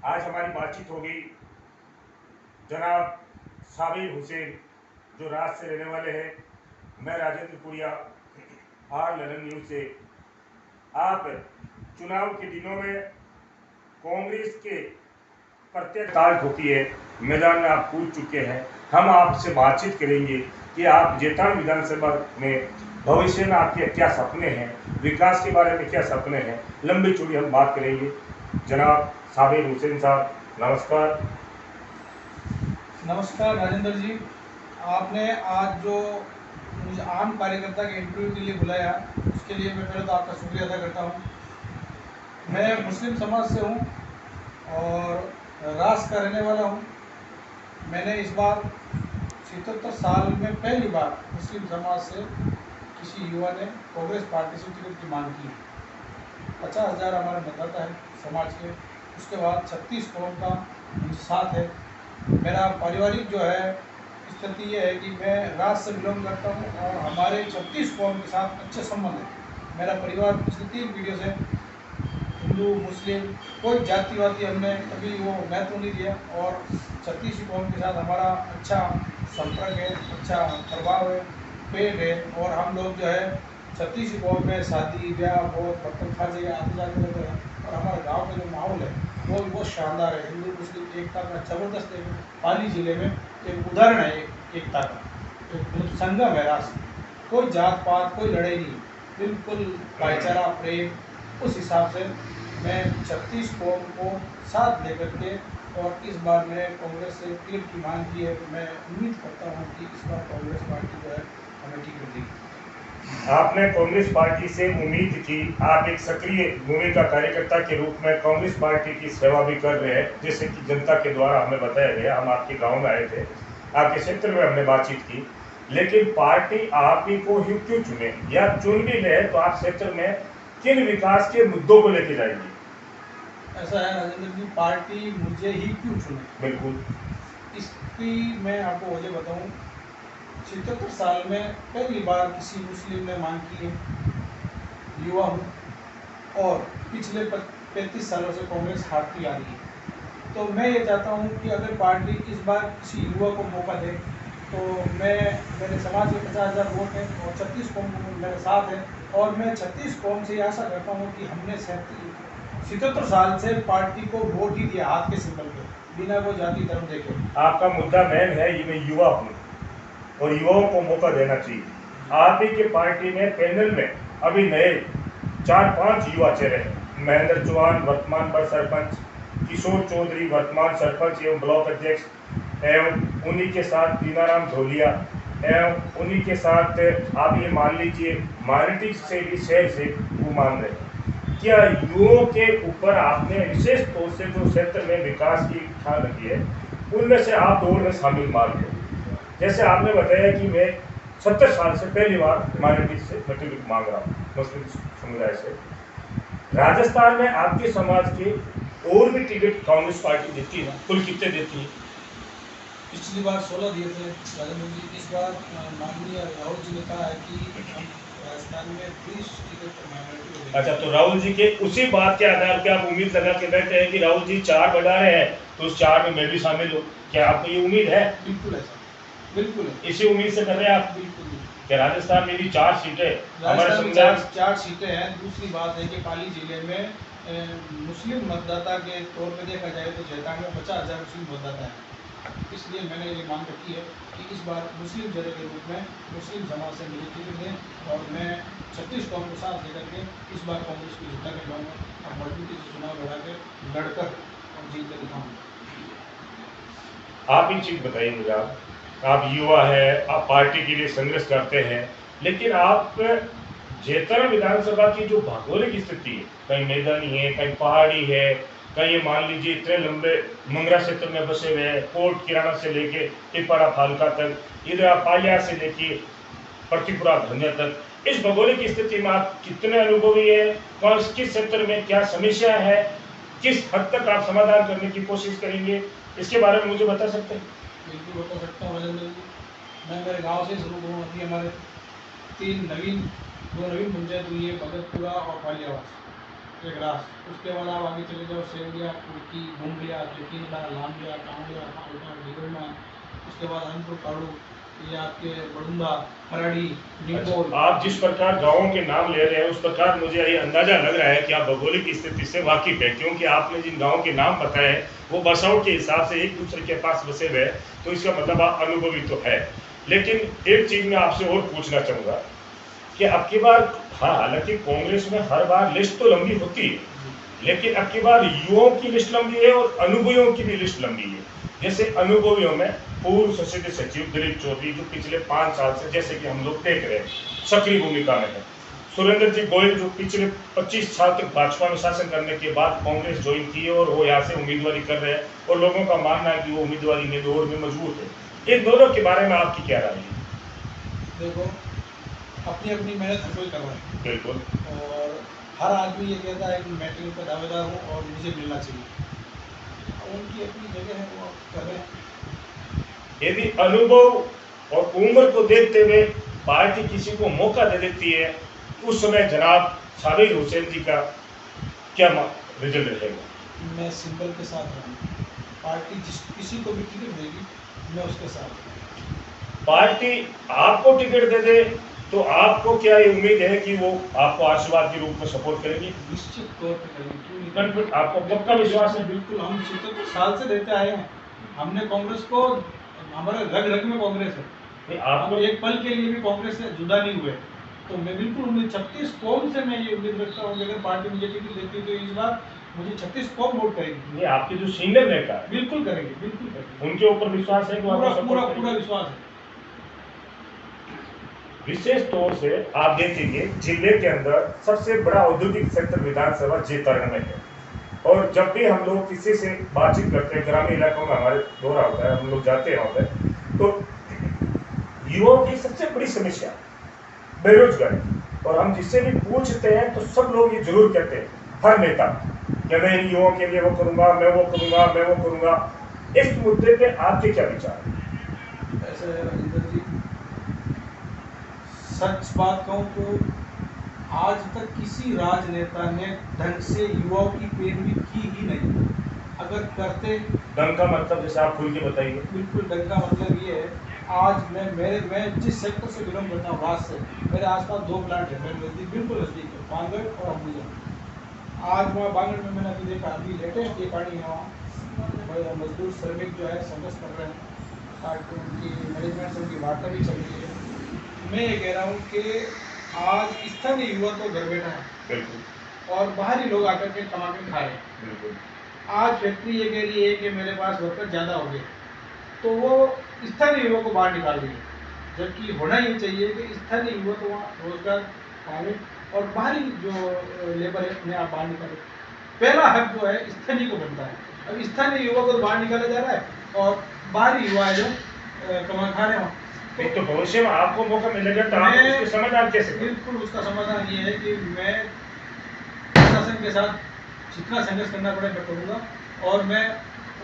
आज हमारी बातचीत होगी जनाब साबिर हुसैन जो राज से रहने वाले हैं। मैं राजेंद्र पुरिया आर ललन न्यूज से। आप चुनाव के दिनों में कांग्रेस के प्रत्येक ताज होती है, मैदान में आप कूद चुके हैं। हम आपसे बातचीत करेंगे कि आप जेतान विधानसभा में भविष्य में आपके क्या सपने हैं, विकास के बारे में क्या सपने हैं, लंबी चौड़ी हम बात करेंगे। जनाब साबिर हुसैन साहब, नमस्कार। नमस्कार राजेंद्र जी। आपने आज जो मुझे आम कार्यकर्ता के इंटरव्यू के लिए बुलाया, उसके लिए मैं पहले तो आपका शुक्रिया अदा करता हूँ। मैं मुस्लिम समाज से हूँ और रास का रहने वाला हूँ। मैंने इस बार 77 साल में पहली बार मुस्लिम समाज से किसी युवा ने कांग्रेस पार्टी से टिकट की मांग की। 50,000 हमारे मतदाता है समाज के। उसके बाद 36 कौम का साथ है। मेरा पारिवारिक जो है स्थिति ये है कि मैं राज से बिलोंग करता हूँ और हमारे 36 कौम के साथ अच्छे संबंध है। मेरा परिवार पिछली 3 पीढ़ियों से हिंदू मुस्लिम कोई जातिवादी हमने कभी वो महत्व नहीं दिया और 36 कौम के साथ हमारा अच्छा संपर्क है, अच्छा प्रभाव है, प्रेम है। और हम लोग जो है 36 कौम में शादी ब्याह बहुत बर्तन खाजे आते जाते रहते हैं। और हमारे गाँव का जो माहौल है वो भी बहुत शानदार है। हिंदू मुस्लिम एकता का जबरदस्त एक पाली जिले में एक उदाहरण है एकता का, एक संगम है राष्ट्र। कोई जात पात कोई लड़ाई नहीं, बिल्कुल भाईचारा प्रेम। उस हिसाब से मैं 36 कौम को साथ लेकर के और इस बार मैंने कांग्रेस से टिकट की मांग की है। तो मैं उम्मीद करता हूँ कि इस बार कांग्रेस पार्टी जो है हमें टिकट देगी। आपने कांग्रेस पार्टी से उम्मीद की, आप एक सक्रिय भूमिका कार्यकर्ता के रूप में कांग्रेस पार्टी की सेवा भी कर रहे हैं, जैसे कि जनता के द्वारा हमें बताया गया। हम आपके गांव में आए थे, आपके क्षेत्र में हमने बातचीत की, लेकिन पार्टी आप ही को ही क्यों चुने, या चुन भी ले तो आप क्षेत्र में किन विकास के मुद्दों को लेके जाएंगे? ऐसा है राजेंद्र जी, पार्टी मुझे ही क्यों चुने? बिल्कुल। इसकी मैं आपको वजह बताऊँ। 77 साल में पहली बार किसी मुस्लिम ने मांग की है। युवा हूँ और पिछले 35 सालों से कांग्रेस हारती आ रही है। तो मैं ये चाहता हूँ कि अगर पार्टी इस बार किसी युवा को मौका दे तो मेरे समाज के 50,000 वोट हैं और 36 कौम मेरे साथ है। और मैं 36 कौम से आशा करता हूँ कि हमने 77 साल से पार्टी को वोट ही दिया, हाथ के सिंबल पे, बिना कोई जाति धर्म देखे। आपका मुद्दा मेन है, ये मैं युवा हूँ और युवाओं को मौका देना चाहिए। आप ही के पार्टी में पैनल में अभी नए 4-5 युवा चेहरे हैं। महेंद्र चौहान वर्तमान पर सरपंच, किशोर चौधरी वर्तमान सरपंच एवं ब्लॉक अध्यक्ष, एवं उन्हीं के साथ दीनाराम धोलिया, एवं उन्हीं के साथ आप ये मान लीजिए माइनॉरिटी से भी शहर से वो मान रहे हैं। क्या युवाओं के ऊपर आपने विशेष तौर से जो क्षेत्र में विकास की ठान रखी है, उनमें से आप दौड़ में शामिल मान रहे? जैसे आपने बताया कि मैं 70 साल से पहली बार माइनॉरिटी से टिकट मांग रहा हूँ, मुस्लिम समुदाय से। राजस्थान में आपके समाज के और भी टिकट कांग्रेस पार्टी देती है, कुल कितने देती है? पिछली बार 16 दिए थे राजेंद्र जी। इस बार माननीय राहुल जी ने कहा है कि हम राजस्थान में 20 टिकट माइनॉरिटी को देंगे। अच्छा, तो राहुल जी के उसी बात के आधार पर आप उम्मीद लगा के बैठे हैं कि राहुल जी 4 बढ़ा रहे हैं तो उस 4 में मैं भी शामिल हूँ। क्या आपको ये उम्मीद है? बिल्कुल है सर, बिल्कुल है। इसी उम्मीद से कर रहे हैं आप? बिल्कुल कि राजस्थान में भी 4 सीटें हमारे राजस्थान में समुदाय? 4 सीटें हैं। दूसरी बात है कि पाली जिले में मुस्लिम मतदाता के तौर पे देखा जाए तो जैतान में 50,000 मुस्लिम मतदाता हैं। इसलिए मैंने ये मांग रखी है कि इस बार मुस्लिम जिले के रूप में मुस्लिम समाज से मुझे टिकट दें और मैं 36 कौम को साथ लेकर के इस बार कांग्रेस की जीता के लाऊंगा और मजबूती से चुनाव लड़ा के लड़कर और जीत कर दिखाऊंगा। आप ही चीज बताइए मुझे। आप युवा है, आप पार्टी के लिए संघर्ष करते हैं, लेकिन आप जेतरा विधानसभा की जो भौगोलिक स्थिति है, कहीं मैदानी है, कहीं पहाड़ी है, कहीं मान लीजिए इतने लंबे मंगरा क्षेत्र में बसे हुए हैं, कोट किराना से लेके टिपाड़ा फालका तक, इधर पालिया से लेके प्रतिपुरा धंजा तक, इस भौगोलिक स्थिति में आप कितने अनुभवी है, कौन किस क्षेत्र में क्या समस्या है, किस हद तक आप समाधान करने की कोशिश करेंगे, इसके बारे में मुझे बता सकते हैं? बिल्कुल बता सकता हूँ राजेंद्र जी। मैं मेरे गांव से शुरू करूँ। अभी हमारे 2 नवीन पंचायत हुई है, भगतपुरा और पालियावास। एक रास। उसके बाद आप आगे चले जाओ, सेवलिया, कुर्की, बुंगलिया, त्रिकिंगला, लांबिया, कांवलिया, खालका, ढिगोलमा, उसके बाद अनपुर काड़ू, ये आपके बड़ुंदा, खराड़ी, निम्बोल। अच्छा, आप जिस प्रकार गाँवों के नाम ले रहे हैं उस प्रकार मुझे ये अंदाजा लग रहा है कि आप भौगोलिक स्थिति से वाकिफ है, क्योंकि आपने जिन गाँव के नाम बताए हैं वो बसाव के हिसाब से एक दूसरे के पास बसे हुए हैं, तो इसका मतलब आप अनुभवी तो है। लेकिन एक चीज मैं आपसे और पूछना चाहूंगा कि अब की बार, हाँ, हालांकि कांग्रेस में हर बार लिस्ट तो लंबी होती है, लेकिन अब की बार युवाओं की लिस्ट लंबी है और अनुभवियों की भी लिस्ट लंबी है। जैसे अनुभवियों में पूर्व संसदीय सचिव दिलीप चौधरी, जो पिछले 5 साल से, जैसे कि हम लोग देख रहे हैं, सक्रिय भूमिका में है। सुरेंद्र जी गोयल, जो पिछले 25 साल तक भाजपा में शासन करने के बाद कांग्रेस ज्वाइन की है और वो यहाँ से उम्मीदवारी कर रहे हैं, और लोगों का मानना है कि वो उम्मीदवारी में दौड़ में मजबूत है। इन दोनों के बारे में आपकी क्या राय है? देखो, अपनी अपनी मेहनत हर कोई कर रहा है, बिल्कुल। और हर आदमी ये कहता है कि मैं टीम का दावेदार हूँ और मुझे मिलना चाहिए। उनकी अपनी जगह है, वो कर रहे हैं। यदि अनुभव और उम्र को देखते हुए पार्टी किसी को मौका दे देती है, उस समय जनाब साबिर हुसैन जी का क्या रिजल्ट रहेगा? मैं सिंबल के साथ रहूँ, पार्टी जिस किसी को भी टिकट देगी मैं उसके साथ हूँ। पार्टी आपको टिकट दे दे तो आपको क्या ये उम्मीद है कि वो आपको आशीर्वाद के रूप में सपोर्ट करेगी? निश्चित तौर पर करेंगे, क्यों नहीं करेंगे? आपको पक्का विश्वास है? बिल्कुल, हम 70 साल से देते आए हैं। हमने कांग्रेस को, हमारे रग रग में कांग्रेस है। नहीं, आप आपको एक पल के लिए भी कांग्रेस से जुदा नहीं हुए। तो मैं बिल्कुल उम्मीद 36 कौम से मैं ये उम्मीद रखता हूँ कि अगर पार्टी मुझे टिकट देती है तो इस बार मुझे 36 कौम वोट करेगी। ये आपके जो सीनियर नेता है, बिल्कुल करेंगे, बिल्कुल करेंगे। उनके ऊपर विश्वास है कि वो पूरा आपको पूरा सपोर्ट पूरा करेंगे? विश्वास है। विशेष तौर से आप देखेंगे जिले के अंदर सबसे बड़ा औद्योगिक क्षेत्र विधानसभा जेतर्ण में है, और जब भी हम लोग किसी से बातचीत करते हैं, ग्रामीण इलाकों में हमारे दौरा होता है, हम लोग जाते हैं वहाँ पे, तो युवाओं की सबसे बड़ी समस्या बेरोजगारी, और हम जिससे भी पूछते हैं तो सब लोग ये जरूर कहते हैं, हर नेता, कि मैं इन युवाओं के लिए वो करूंगा, मैं वो करूंगा, मैं वो करूंगा। इस मुद्दे पे आपके क्या विचार हैं? ऐसे है राजेंद्र जी, सच बात कहूँ तो आज तक किसी राजनेता ने ढंग से युवाओं की पैरवी की ही नहीं। अगर करते, दंग का मतलब जैसे आप खुल के बताइए। बिल्कुल ढंग का मतलब ये है, आज मैं जिस सेक्टर से बिलोंग करता हूँ, राज से, मेरे आसपास 2 प्लांट है, मेरे नज़दीक, बिल्कुल नज़दीक है, बांगड़ और अंबुजा। आज वहाँ बांगड़ में मैंने अभी देखा, अभी लेटेस्ट ये कहानी है, वहाँ मजदूर श्रमिक जो है संघर्ष कर रहे हैं, ताकि उनकी मैनेजमेंट से उनकी वार्ता भी चल रही है। मैं ये कह रहा हूँ कि आज स्थानीय युवा तो घर बैठा है, बिल्कुल, और बाहरी लोग आकर के कमा के खा रहे हैं। बिल्कुल। आज फैक्ट्री ये कह रही है कि मेरे पास वर्कर ज़्यादा हो गए, तो वो स्थानीय युवा को बाहर निकाल रही है, जबकि होना ही चाहिए कि स्थानीय युवा को वहाँ रोजगार पावे और बाहरी जो लेबर है उन्हें आप बाहर निकालें। पहला हक जो है स्थानीय को बनता है। अब स्थानीय युवा को बाहर निकाला जा रहा है और बाहरी युवा जो कमा खा रहे हैं। तो भविष्य में आपको मौका मिलेगा तो आप मैं उसके समाधान कैसे करेंगे? बिल्कुल उसका समाधान ये है कि मैं प्रशासन के साथ जितना संघर्ष करना पड़े मैं करूँगा, और मैं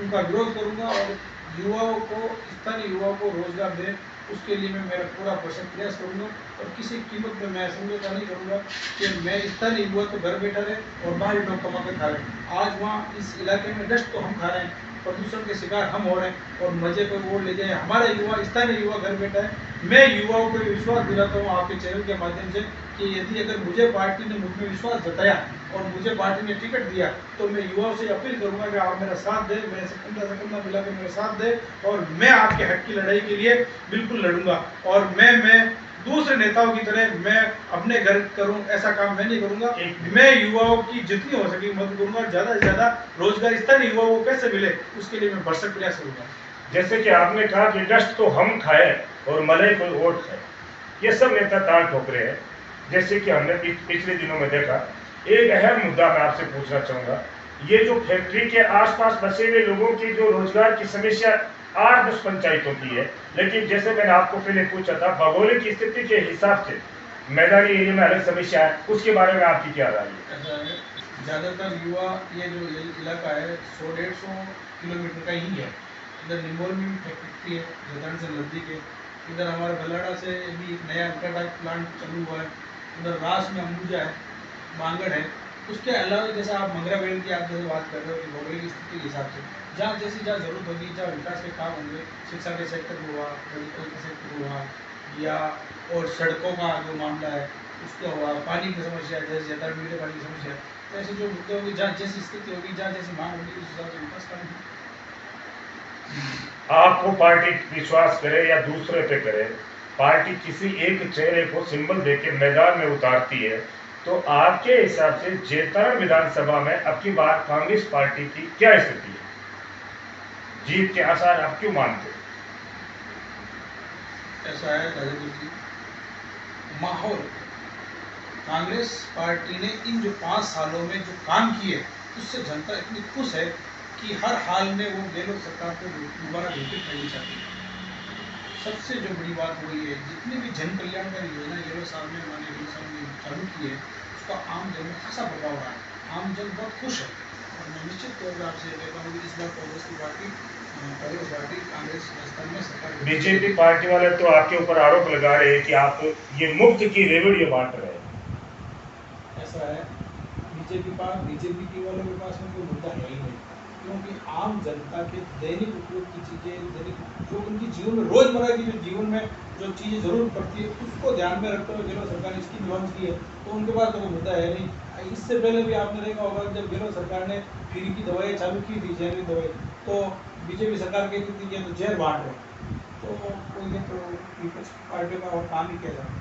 उनका विरोध करूँगा, और युवाओं को, स्थानीय युवाओं को रोजगार दे, उसके लिए मैं मेरा पूरा प्रयास करूँगा। और किसी कीमत में मैं समझौता नहीं करूँगा कि मैं स्थानीय युवा तो घर बैठा रहे और बाहरी लोग कमा कर खा रहे हैं। आज वहाँ इस इलाके में डस्ट तो हम खा रहे हैं, प्रदूषण के शिकार हम हो रहे हैं, और मजे पर वोट ले जाए हमारा युवा, स्थानीय युवा घर बैठा है। मैं युवाओं को विश्वास दिलाता हूँ आपके चैनल के माध्यम से कि यदि अगर मुझे पार्टी ने मुझ में विश्वास जताया और मुझे पार्टी ने टिकट दिया, तो मैं युवाओं से अपील करूंगा कि आप मेरा साथ दें, मेरे से कंधा मिला के मेरा साथ दें, और मैं आपके हक की लड़ाई के लिए बिल्कुल लड़ूंगा। और मैं दूसरे नेताओं की तरह मैं अपने घर करूं ऐसा काम मैं नहीं करूंगा। मैं युवाओं की जितनी हो सके मदद करूंगा, ज़्यादा से ज़्यादा रोजगार स्थानीय युवाओं को कैसे मिले उसके लिए मैं भरसक प्रयास करूंगा। जैसे कि आपने कहा कि डस्ट तो हम खाए और मलाई कोई और खाए, ये सब नेता ताल ठोक रहे हैं। जैसे कि हमने पिछले दिनों में देखा, एक अहम मुद्दा मैं आपसे पूछना चाहूंगा, ये जो फैक्ट्री के आसपास बसे हुए लोगों की जो रोजगार की समस्या 8-10 पंचायतों की है, लेकिन जैसे मैंने आपको पहले पूछा था, भौगोलिक स्थिति के हिसाब से मैदानी एरिया में अलग समस्या है, उसके बारे में आपकी क्या राय है? ज़्यादातर युवा, ये जो इलाका है 100-150 किलोमीटर का ही है। इधर निम्बोल में भी फैक्ट्री है, जैतरण से नज़दीक है। इधर हमारे बल्लाड़ा से भी एक नया अल्ट्राटेक प्लांट चालू हुआ है। उधर रास में अंबुजा है, बांगड़ है। उसके अलावा जैसे आप मंगरा बेल्ट की आप जैसे बात कर रहे हो कि भौगोलिक स्थिति के हिसाब से जहाँ जरूरत होगी, जहाँ विकास के काम होंगे, शिक्षा के सेक्टर में हुआ, मेडिकल के सेक्टर में हुआ, या और सड़कों का जो मामला है उसका हुआ, पानी की समस्या जैसे ज़्यादा मीठे पानी की समस्या, तो ऐसे जो मुद्दे होंगे, जहाँ जैसी स्थिति होगी, जहाँ जैसी मांग होगी, उस हिसाब से विकास काम होगा। आपको पार्टी विश्वास करे या दूसरे पे करे, पार्टी किसी एक चेहरे को सिंबल देके मैदान में उतारती है, तो आपके हिसाब से जेतरा विधानसभा में अब की बार कांग्रेस पार्टी की क्या स्थिति है? जीत के आसार आप क्यों मानते हो? ऐसा है राजेंद्र जी, माहौल कांग्रेस पार्टी ने इन जो 5 सालों में जो काम किए उससे जनता इतनी खुश है कि हर हाल में वो गहलोत सरकार को दोबारा रिपीट करनी चाहती है। सबसे जो बड़ी बात वही है, जितनी भी जन कल्याणकारी योजना गहलोत साहब ने माननीय गहलोत साहब ने चालू की है उसका आम जन में खासा प्रभाव रहा है। आम जन बहुत खुश है और मैं निश्चित तौर पर आपसे कहता हूँ कि इस बार कांग्रेस पार्टी कांग्रेस राजस्थान में सरकार। बीजेपी पार्टी वाले तो आपके ऊपर आरोप लगा रहे हैं कि आप ये मुफ्त की रेवड़ी बांट रहे हैं। ऐसा है, बीजेपी की वालों के पास में कोई मुद्दा है ही नहीं, क्योंकि आम जनता के दैनिक उपयोग की चीज़ें, दैनिक जो उनकी जीवन में रोजमर्रा की जो जीवन में जो चीज़ें जरूर पड़ती है उसको ध्यान में रखते हुए गहलोत सरकार ने स्कीम लॉन्च की है, तो उनके पास तो कोई मुद्दा है नहीं। इससे पहले भी आपने देखा होगा जब गहलोत सरकार ने फ्री की दवाई चालू की थी, जहरीली दवाई, तो बीजेपी सरकार कहती थी कि तो जहर बांट रहे, तो कोई तो विपक्ष पार्टियों का और काम ही किया जाए।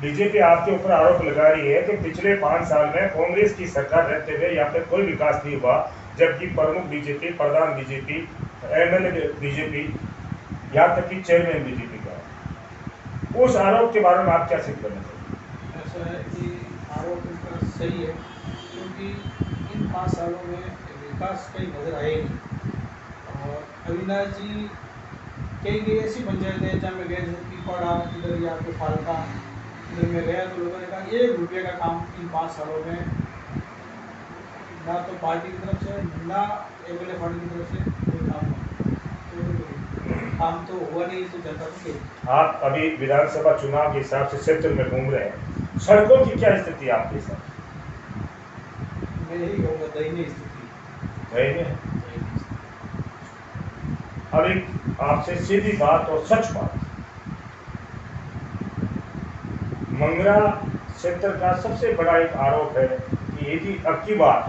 बीजेपी आपके ऊपर आरोप लगा रही है कि पिछले 5 साल में कांग्रेस की सरकार रहते हुए यहाँ पे कोई विकास नहीं हुआ, जबकि प्रमुख बीजेपी, प्रधान बीजेपी, एमएलए बीजेपी, यहाँ तक कि चेयरमैन बीजेपी का है। उस आरोप के बारे में आप क्या सिद्ध करना चाहिए? ऐसा है कि आरोप उनका सही है, क्योंकि इन 5 सालों में विकास कहीं नजर आए नहीं। और अविनाश जी कई ऐसी पंचायतें हैं जहाँ में गए, जैसे पीपाड़ा, इधर या फिर फालका, इधर में गया तो लोगों ने कहा 1 रुपये का काम इन 5 सालों में ना तो पार्टी की तरफ से ना एमएलए फंड की तरफ से कोई काम तो हुआ नहीं, तो जनता को। आप अभी विधानसभा चुनाव के हिसाब से क्षेत्र में घूम रहे हैं, सड़कों की क्या स्थिति है आपके साथ? मैं यही कहूँगा दयनीय स्थिति। अभी आपसे सीधी बात और सच बात, मंगरा क्षेत्र का सबसे बड़ा एक आरोप है कि यदि अब की बार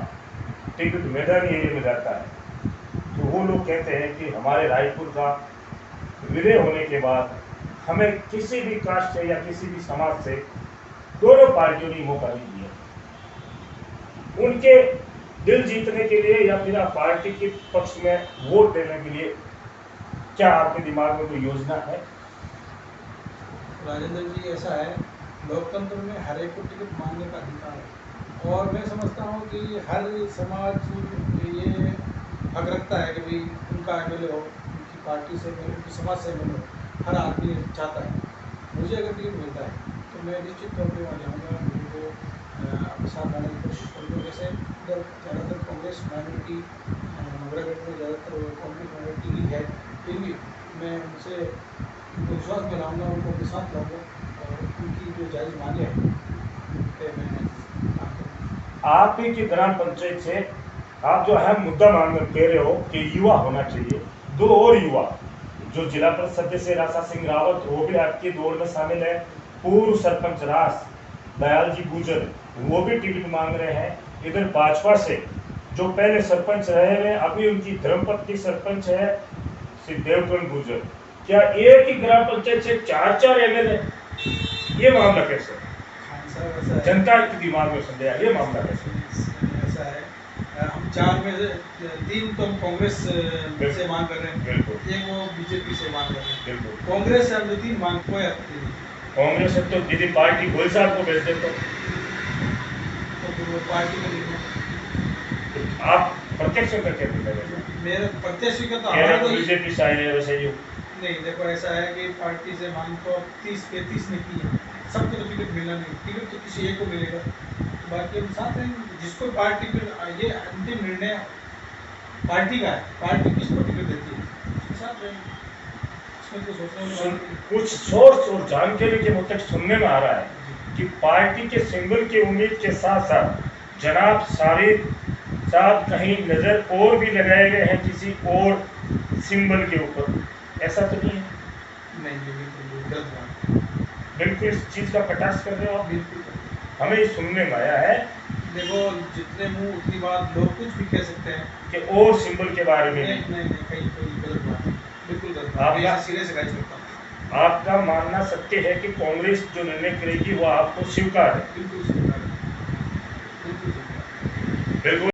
टिकट मैदानी एरिया में जाता है तो वो लोग कहते हैं कि हमारे रायपुर का विलय होने के बाद हमें किसी भी कास्ट से या किसी भी समाज से दोनों पार्टियों ने मौका नहीं दिया। उनके दिल जीतने के लिए या फिर पार्टी के पक्ष में वोट देने के लिए क्या आपके दिमाग में कोई योजना है? राजेंद्र जी, ऐसा है, लोकतंत्र में हर एक को टिकट मांगने का अधिकार है और मैं समझता हूँ कि हर समाज ये हक रखता है कि भाई उनका एमएलए हो, उनकी पार्टी से एमएलए, उनकी समाज से एमएलए हो, हर आदमी चाहता है। मुझे अगर टिकट मिलता है तो मैं निश्चित तौर पर वहाँ जाऊँगा, उनको अपने साथ लाने की कोशिश करूँगा। जैसे इधर ज़्यादातर कांग्रेस माइनॉरिटी, मंगरा बेल्ट में ज़्यादातर कांग्रेस माइनॉरिटी ही है, फिर भी मैं उनसे विश्वास में लाऊँगा, उनको अपने साथ लाऊँगा और उनकी जो जायज़ मांगे हैं उन पर मैं काम करूँगा। आप ही की ग्राम पंचायत से आप जो अहम मुद्दा मांग कह रहे हो कि युवा होना चाहिए, 2 और युवा जो जिला परिषद सदस्य राशा सिंह रावत वो भी आपकी दौड़ में शामिल है, पूर्व सरपंच रास दयाल जी गुजर वो भी टिकट मांग रहे हैं। इधर भाजपा से जो पहले सरपंच रहे हैं, अभी उनकी धर्मपत्नी सरपंच है श्री देवकरण गुजर। क्या एक ही ग्राम पंचायत से 4 एमएलए? ये मामला कैसे? जनता के दिमाग में संदेह, ये मामला कैसे? ऐसा है, हम 4 में से 3 तो हम कांग्रेस से मांग कर रहे हैं, बिल्कुल, एक वो बीजेपी से मांग कर रहे हैं, बिल्कुल। कांग्रेस से हम जो 3 मांग, कोई आपत्ति नहीं। कांग्रेस तो यदि पार्टी गोयल साहब को भेज दे तो फिर वो पार्टी में नहीं, आप प्रत्यक्ष करके बोलेंगे? मेरे प्रत्यक्ष का तो हमारा तो बीजेपी साइन है वैसे ही नहीं। देखो ऐसा है कि पार्टी से मांग तो 30-35 ने की है, सबको तो टिकट मिला नहीं, टिकट तो किसी एक को मिलेगा, बाकी हम साथ हैं। जिसको पार्टी फिर ये अंतिम निर्णय पार्टी का है, पार्टी किसको टिकट देती है उसके साथ रहेंगे, इसमें तो सोचने कुछ सोर्स और जानकारी के मुताबिक सुनने में आ रहा है कि पार्टी के सिंबल की उम्मीद के साथ साथ जनाब सारिद साहब कहीं नज़र और भी लगाए गए हैं किसी और सिंबल के ऊपर, ऐसा तो नहीं है? नहीं, ये बिल्कुल गलत बात। बिल्कुल इस चीज़ का कटाक्ष कर रहे हो आप। बिल्कुल। हमें ये सुनने में आया है देखो, जितने मुंह उतनी बात, लोग कुछ भी कह सकते हैं। कि और सिंबल के बारे में नहीं भी। नहीं नहीं, कहीं कोई गलत बात नहीं, बिल्कुल गलत बात। मैं आपका इसे सिरे से गाइड करता हूँ। आपका मानना सत्य है कि कांग्रेस जो निर्णय करेगी वो आपको स्वीकार है? बिल्कुल स्वीकार है, बिल्कुल स्वीकार है। बिल्कुल।